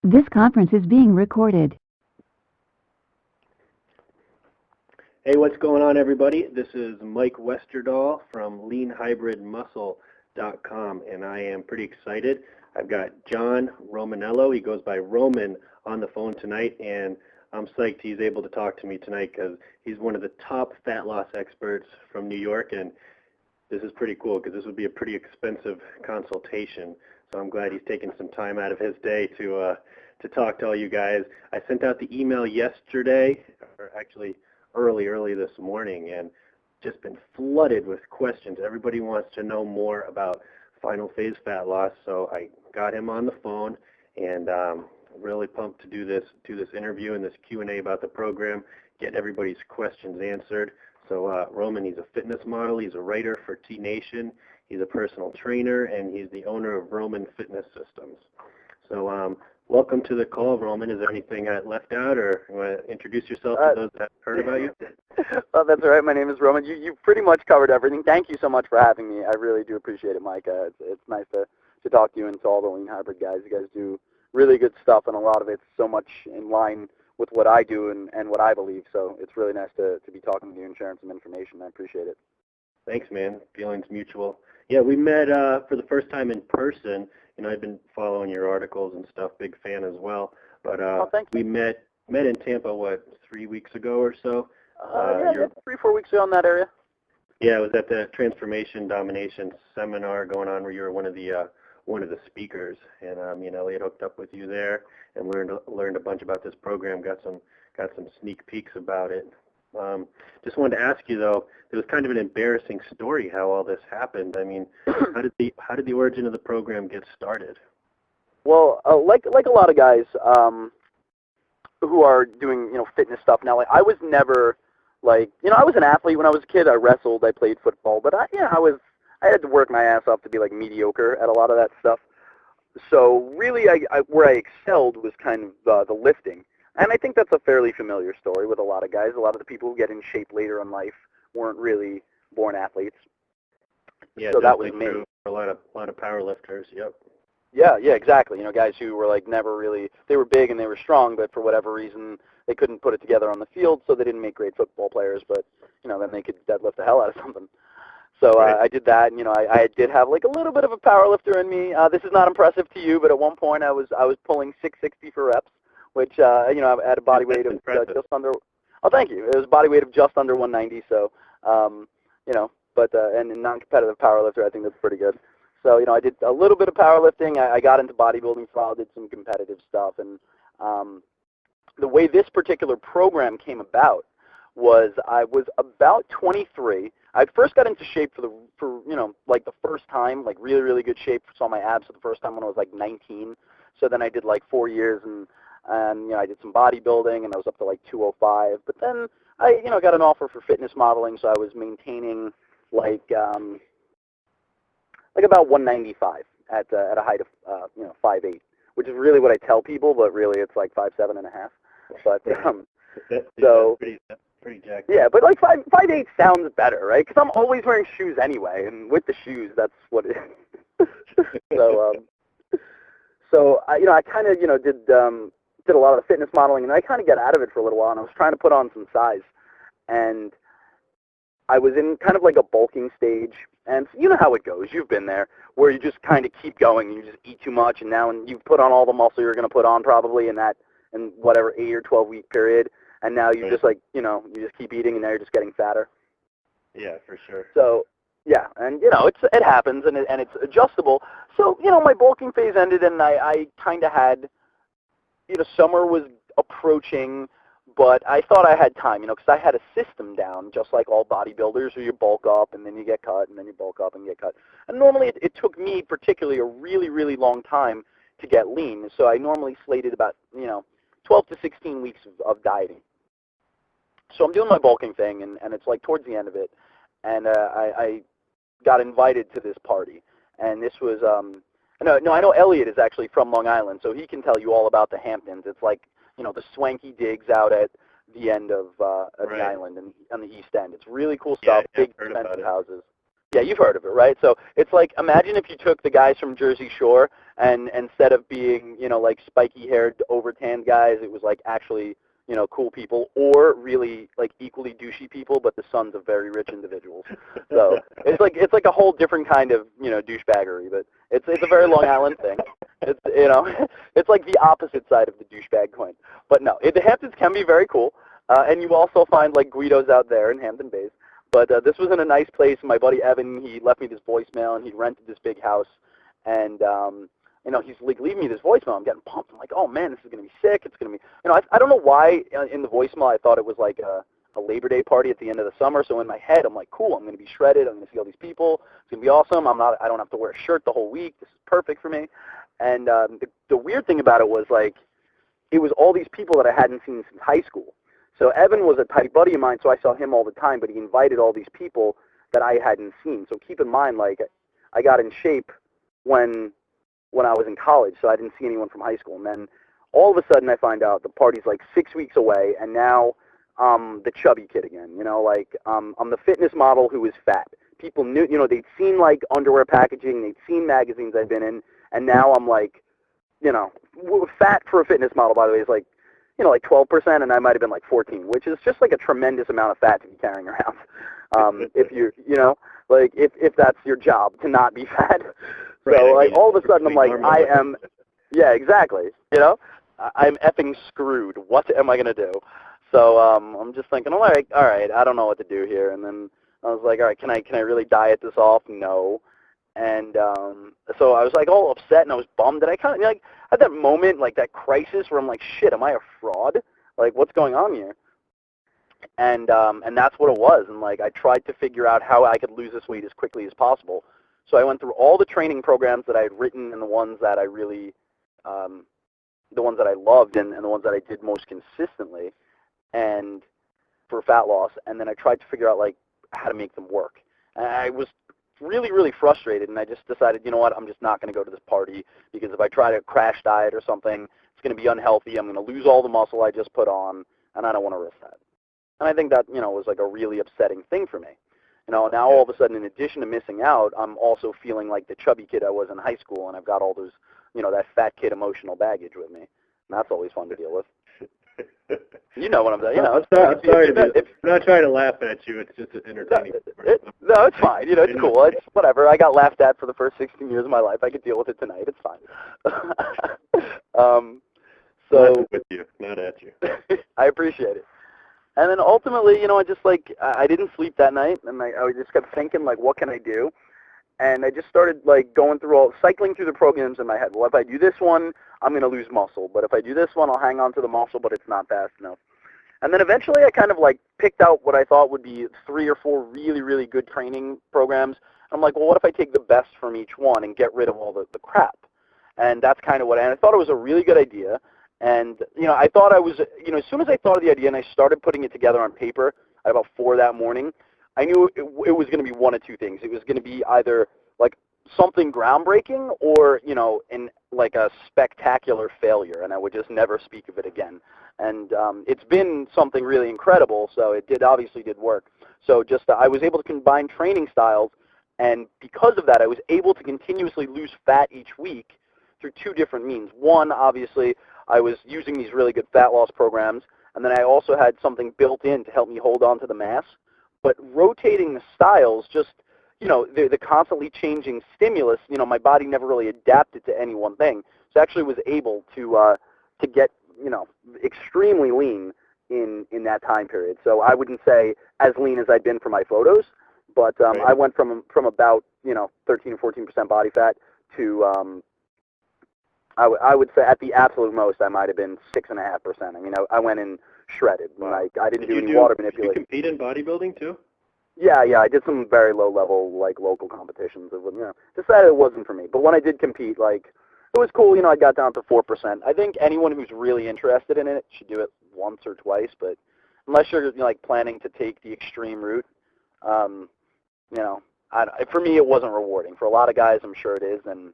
This conference is being recorded. Hey, what's going on, everybody? This is Mike Westerdahl from leanhybridmuscle.com, and I am pretty excited. I've got John Romaniello. He goes by Roman on the phone tonight, and I'm psyched he's able to talk to me tonight because he's one of the top fat loss experts from New York, and this is pretty cool because this would be a pretty expensive consultation. So I'm glad he's taking some time out of his day to talk to all you guys. I sent out the email yesterday, or actually early this morning, and just been flooded with questions. Everybody wants to know more about final phase fat loss, so I got him on the phone, and really pumped to do this interview and this Q&A about the program, get everybody's questions answered. So Roman, he's a fitness model, he's a writer for T Nation, he's a personal trainer, and he's the owner of Roman Fitness Systems. So welcome to the call, Roman. Is there anything I left out, or you want to introduce yourself to those that have heard about you? Well, that's all right. My name is Roman. You pretty much covered everything. Thank you so much for having me. I really do appreciate it, Mike. It's nice to talk to you and to all the Lean Hybrid guys. You guys do really good stuff, and a lot of it's so much in line with what I do and what I believe. So it's really nice to be talking to you and sharing some information. I appreciate it. Thanks, man. Feelings mutual. Yeah, we met for the first time in person. You know, I've been following your articles and stuff, big fan as well. But we met in Tampa, 3 weeks ago or so? Yeah, 3-4 weeks ago in that area. Yeah, it was at the Transformation Domination seminar going on where you were one of the speakers, and me and Elliot hooked up with you there and learned a bunch about this program. Got some sneak peeks about it. Just wanted to ask you though, it was kind of an embarrassing story how all this happened. I mean, how did the origin of the program get started? Well, like a lot of guys who are doing fitness stuff now, like I was never I was an athlete when I was a kid. I wrestled, I played football, but I had to work my ass off to be like mediocre at a lot of that stuff. So really, where I excelled was kind of the lifting. And I think that's a fairly familiar story with a lot of guys. A lot of the people who get in shape later in life weren't really born athletes. Yeah, so that was me. A lot of power lifters. Yep. Yeah, exactly. Guys who were never really, they were big and they were strong, but for whatever reason they couldn't put it together on the field, so they didn't make great football players. But then they could deadlift the hell out of something. So right. I did that, and I did have a little bit of a power lifter in me. This is not impressive to you, but at one point I was pulling 660 for reps, which I had a body weight of just under. Oh, thank you. It was a body weight of just under 190. So but and in non-competitive power lifter, I think that's pretty good. So I did a little bit of powerlifting. I got into bodybuilding for a while, did some competitive stuff, and the way this particular program came about was I was about 23. I first got into shape for the first time, really good shape. Saw my abs for the first time when I was 19. So then I did 4 years, and I did some bodybuilding, and I was up to 205. But then I got an offer for fitness modeling, so I was maintaining about 195 at a height of 5'8", which is really what I tell people, but really it's 5'7 and a half. But so pretty jacked. Yeah, but 5'8" sounds better, right? Because I'm always wearing shoes anyway, and with the shoes, that's what it is. So I kind of did a lot of the fitness modeling, and I kind of got out of it for a little while, and I was trying to put on some size, and I was in kind of a bulking stage, and you know how it goes. You've been there, where you just kind of keep going, and you just eat too much, and now you've put on all the muscle you're going to put on probably in whatever 8 or 12 week period, and now you just you just keep eating, and now you're just getting fatter. Yeah, for sure. So yeah, and it happens, and it's adjustable. So my bulking phase ended, and I kind of had summer was approaching. But I thought I had time, because I had a system down, just like all bodybuilders, where you bulk up and then you get cut, and then you bulk up and get cut. And normally it took me particularly a really, really long time to get lean. So I normally slated about 12 to 16 weeks of dieting. So I'm doing my bulking thing, and it's towards the end of it, and I got invited to this party, and this was I know Elliot is actually from Long Island, so he can tell you all about the Hamptons. It's the swanky digs out at the end of the island and on the east end. It's really cool stuff, big expensive houses. Yeah, you've heard of it, right? So it's imagine if you took the guys from Jersey Shore And instead of being, like spiky-haired, over-tanned guys, it was like actually, cool people, or really like equally douchey people, but the sons of very rich individuals. So it's like a whole different kind of, douchebaggery, but it's a very Long Island thing. It's, it's like the opposite side of the douchebag coin. But no, the Hamptons can be very cool, and you also find like Guidos out there in Hampton Bays. But this was in a nice place. My buddy Evan, he left me this voicemail, and he rented this big house, and he's like leaving me this voicemail. I'm getting pumped. I'm like, oh man, this is gonna be sick. It's gonna be, I don't know why in the voicemail I thought it was like a Labor Day party at the end of the summer. So in my head, I'm like, cool. I'm gonna be shredded. I'm gonna see all these people. It's gonna be awesome. I don't have to wear a shirt the whole week. This is perfect for me. And the weird thing about it was like, it was all these people that I hadn't seen since high school. So Evan was a tight buddy of mine, so I saw him all the time. But he invited all these people that I hadn't seen. So keep in mind, like, I got in shape when I was in college, so I didn't see anyone from high school. And then all of a sudden I find out the party's like 6 weeks away, and now I'm the chubby kid again. I'm the fitness model who is fat. People knew, they'd seen like underwear packaging, they'd seen magazines I'd been in, and now I'm like, fat for a fitness model, by the way, is like, like 12%, and I might have been like 14, which is just like a tremendous amount of fat to be carrying around. If you're, like if that's your job to not be fat. Right, So I like mean, all of a sudden I'm like, normal. I am, yeah, exactly. I'm effing screwed. What am I gonna do? So I'm just thinking, all right, I don't know what to do here. And then I was like, all right, can I really diet this off? No. And so I was like all upset, and I was bummed. And I kind of like at that moment, like that crisis where I'm like, shit, am I a fraud? Like, what's going on here? And that's what it was. And like I tried to figure out how I could lose this weight as quickly as possible. So I went through all the training programs that I had written, and the ones that I really, the ones that I loved, and the ones that I did most consistently, and for fat loss. And then I tried to figure out like how to make them work. And I was really, really frustrated, and I just decided, you know what, I'm just not going to go to this party, because if I try to crash diet or something, it's going to be unhealthy. I'm going to lose all the muscle I just put on, and I don't want to risk that. And I think that, was like a really upsetting thing for me. Now all of a sudden, in addition to missing out, I'm also feeling like the chubby kid I was in high school, and I've got all those, that fat kid emotional baggage with me. And that's always fun to deal with. You know what I'm saying? I'm sorry. I'm not trying to laugh at you. It's just entertaining. No, it's fine. It's cool. It's whatever. I got laughed at for the first 16 years of my life. I could deal with it tonight. It's fine. Not with you, not at you. I appreciate it. And then ultimately, I just I didn't sleep that night, and I just kept thinking, like, what can I do? And I just started like cycling through the programs in my head. Well, if I do this one, I'm going to lose muscle. But if I do this one, I'll hang on to the muscle, but it's not fast enough. And then eventually I kind of like picked out what I thought would be 3 or 4 really, really good training programs. I'm like, well, what if I take the best from each one and get rid of all the crap? And that's kind of and I thought it was a really good idea. And, I thought I was, as soon as I thought of the idea and I started putting it together on paper at about 4 that morning, I knew it was going to be one of two things. It was going to be either like something groundbreaking or, in like a spectacular failure, and I would just never speak of it again. And it's been something really incredible, so it obviously did work. So just I was able to combine training styles, and because of that, I was able to continuously lose fat each week through 2 different means. One, obviously, I was using these really good fat loss programs, and then I also had something built in to help me hold on to the mass. But rotating the styles, just, the constantly changing stimulus, my body never really adapted to any one thing. So I actually was able to get, extremely lean in that time period. So I wouldn't say as lean as I'd been for my photos, but Right. I went from about, 13 or 14% body fat to, I would say at the absolute most, I might have been 6.5%. I mean, I went in shredded. Wow. Like I didn't do any water manipulation. Did you compete in bodybuilding too? Yeah, I did some very low level, like local competitions. It was, decided it wasn't for me. But when I did compete, like it was cool. I got down to 4%. I think anyone who's really interested in it should do it once or twice. But unless you're like planning to take the extreme route, for me it wasn't rewarding. For a lot of guys, I'm sure it is, and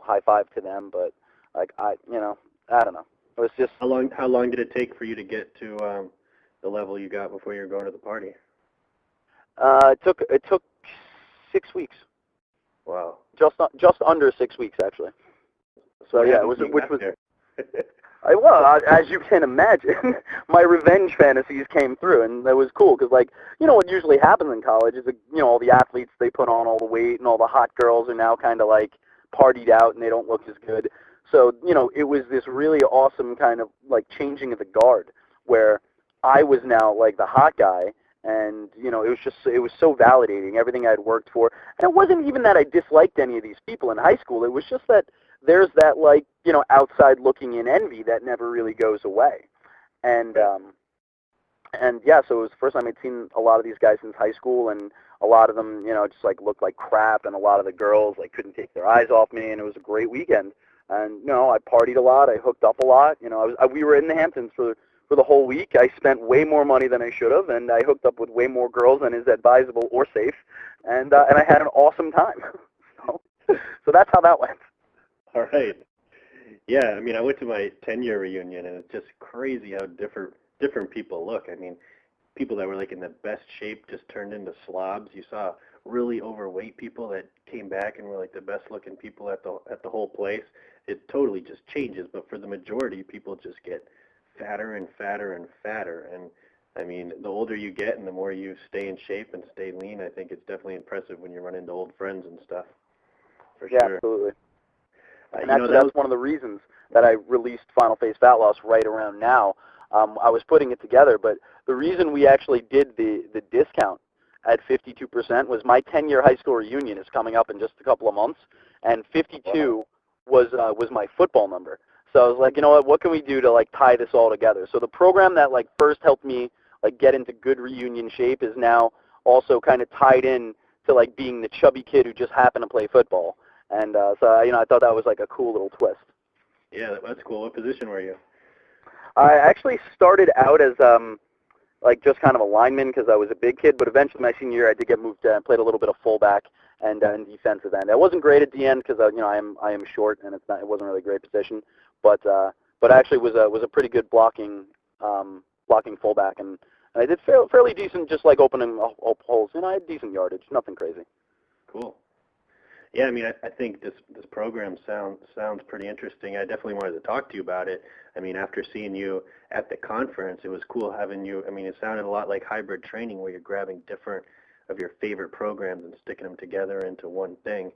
high five to them. But like I don't know. It was just How long did it take for you to get to the level you got before you were going to the party? it took 6 weeks. Wow. Just under 6 weeks, actually. So yeah, as you can imagine, my revenge fantasies came through, and that was cool because, like, what usually happens in college is, all the athletes, they put on all the weight, and all the hot girls are now kind of like partied out, and they don't look as good. So it was this really awesome kind of like changing of the guard where I was now like the hot guy, and it was so validating, everything I'd worked for. And it wasn't even that I disliked any of these people in high school. It was just that there's that, like, outside looking in envy that never really goes away. And yeah, so it was the first time I'd seen a lot of these guys since high school, and a lot of them, just like looked like crap, and a lot of the girls like couldn't take their eyes off me, and it was a great weekend. And I partied a lot, I hooked up a lot. We were in the Hamptons for the whole week. I spent way more money than I should have, and I hooked up with way more girls than is advisable or safe, and I had an awesome time. So that's how that went. All right. Yeah, I mean, I went to my 10-year reunion, and it's just crazy how different people look. I mean, people that were like in the best shape just turned into slobs. You saw really overweight people that came back and were like the best looking people at the whole place. It totally just changes, but for the majority, people just get fatter and fatter and fatter. And I mean, the older you get and the more you stay in shape and stay lean, I think it's definitely impressive when you run into old friends and stuff. For yeah, sure. Absolutely. And actually, that's one of the reasons that I released Final Phase Fat Loss right around now. I was putting it together, but the reason we actually did the discount at 52% was my 10-year high school reunion is coming up in just a couple of months, and 52 was my football number. So I was like, what can we do to like tie this all together? So the program that like first helped me like get into good reunion shape is now also kind of tied in to like being the chubby kid who just happened to play football. And so I thought that was like a cool little twist. Yeah, that's cool. What position were you? I actually started out as like just kind of a lineman because I was a big kid, but eventually my senior year I did get moved and played a little bit of fullback and defensive end. I wasn't great at the end because I am short and it wasn't really a great position, but actually was a pretty good blocking fullback, and I did fairly decent, just like opening up holes. I had decent yardage, nothing crazy. Cool. Yeah, I mean, I think this program sounds pretty interesting. I definitely wanted to talk to you about it. I mean, after seeing you at the conference, it was cool having you. I mean, it sounded a lot like hybrid training where you're grabbing different of your favorite programs and sticking them together into one thing.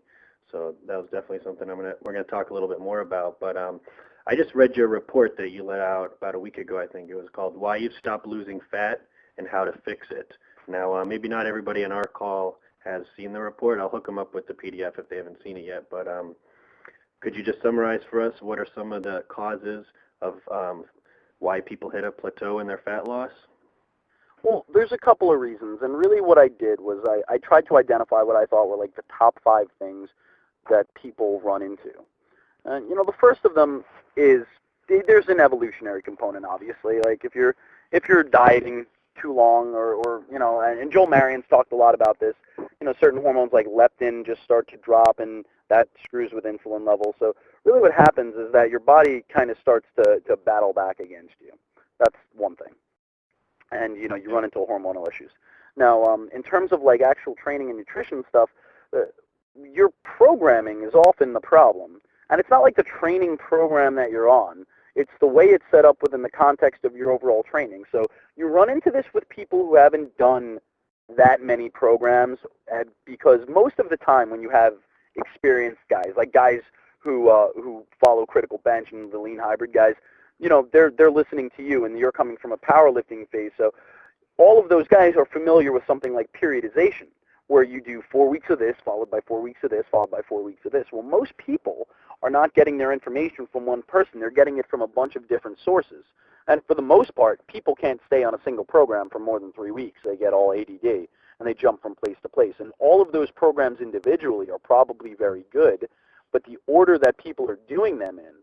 So that was definitely something we're gonna talk a little bit more about. But I just read your report that you let out about a week ago. I think it was called "Why You Stopped Losing Fat and How to Fix It." Now, maybe not everybody on our call has seen the report. I'll hook them up with the PDF if they haven't seen it yet. But could you just summarize for us what are some of the causes of why people hit a plateau in their fat loss? Well, there's a couple of reasons, and really what I did was I tried to identify what I thought were like the top 5 things that people run into. And the first of them is there's an evolutionary component, obviously. Like if you're dieting too long, or and Joel Marion's talked a lot about this. Certain hormones like leptin just start to drop, and that screws with insulin levels. So really, what happens is that your body kind of starts to battle back against you. That's one thing, and you run into hormonal issues. Now, in terms of like actual training and nutrition stuff, your programming is often the problem, and it's not like the training program that you're on. It's the way it's set up within the context of your overall training. So you run into this with people who haven't done that many programs, because most of the time when you have experienced guys, like guys who follow Critical Bench and the lean hybrid guys, they're listening to you, and you're coming from a powerlifting phase. So all of those guys are familiar with something like periodization, where you do 4 weeks of this, followed by 4 weeks of this, followed by 4 weeks of this. Well, most people are not getting their information from one person. They're getting it from a bunch of different sources. And for the most part, people can't stay on a single program for more than 3 weeks. They get all ADD, and they jump from place to place. And all of those programs individually are probably very good, but the order that people are doing them in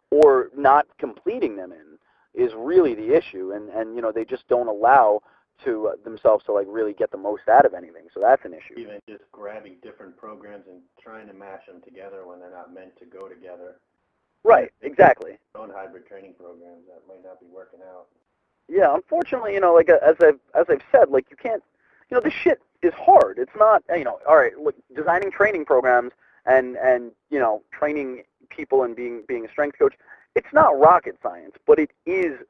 or not completing them in is really the issue. And they just don't allow to themselves to like really get the most out of anything. So that's an issue. Even just grabbing different programs and trying to mash them together when they're not meant to go together. Right, exactly. Own hybrid training programs that might not be working out. Yeah, unfortunately, like as I've said, like you can't, this shit is hard. It's not, all right, look, designing training programs and training people and being a strength coach. It's not rocket science, but it is